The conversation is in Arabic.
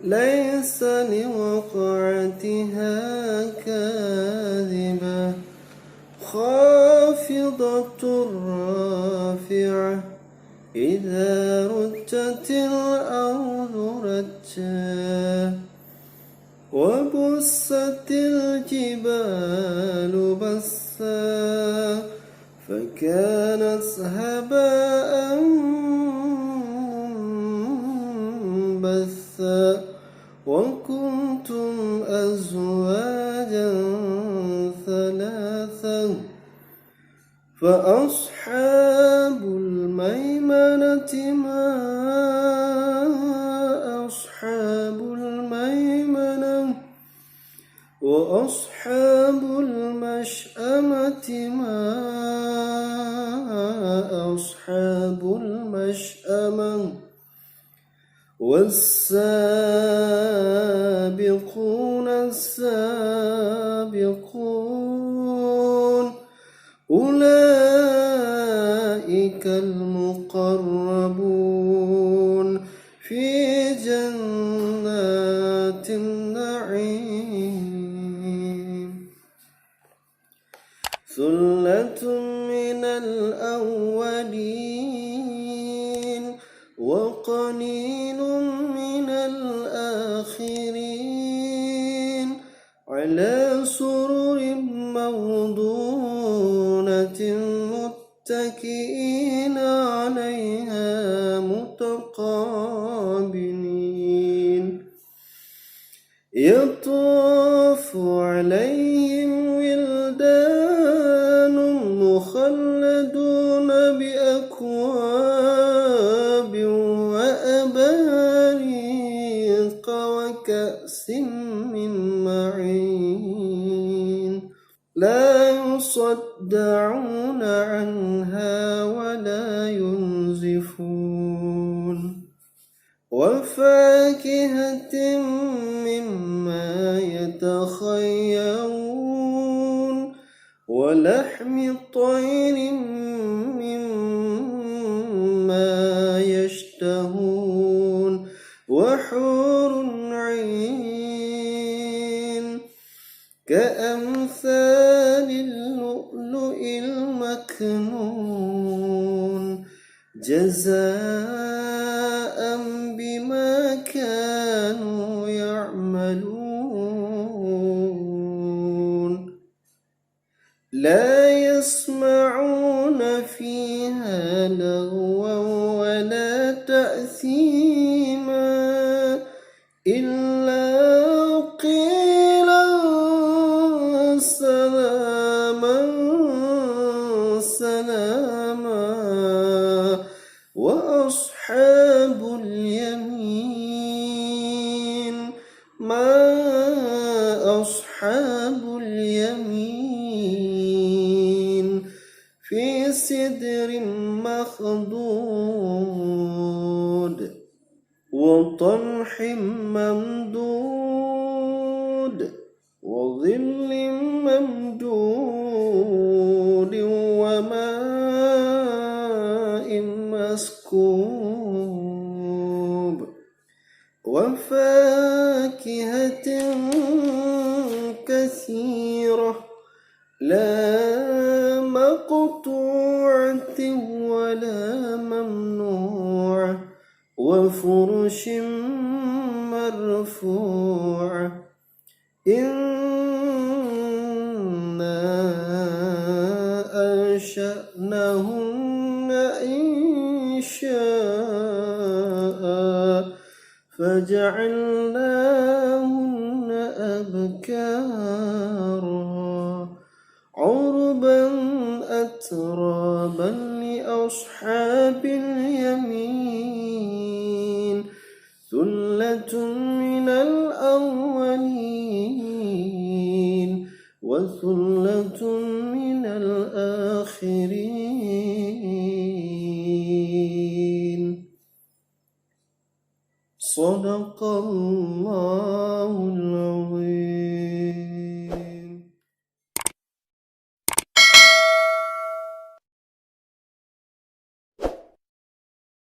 ليس لوقعتها كاذبة خافضة رافعة إذا رجت الأرض رجا وبست الجبال بسا فكانت هباء منبثا وكنتم أزواجا ثلاثا فأصحاب الميمنة ما أصحاب الميمنة وأصحاب المشأمة ما أصحاب المشأمة والسابقون السابقون أولئك المقربون في جنات النعيم ثلة من الأولين وقليل من الآخرين على سرر موضونة متكئين عليها متقابلين يطاف عليهم ولدان مخلدون بأكواب وأباريق وكأس من معين لا يصدعون عنها ولا ينزفون وفاكهة مما يتخيرون ولحم طير مما يشتهون وحور عين كأمثال اللؤلؤ المكنون جزاء بما كانوا يعملون لا يسمعون فيها لغوا ولا تأثيما إلا قيلا سلاما سلاما وأصحاب اليمين ما أصحاب اليمين في سدر مخضود وطلح ممدود وظل ممدود وماء مسكوب وفاكهة كثيرة لا مقطوعة ولا ممنوعة وفرش مرفوعة إنا أنشأناهن إنشاء فجعلناهن أبكارا عربا أترابا لأصحاب اليمين ثلة من الأولين وثلة من الآخرين صدق الله العظيم.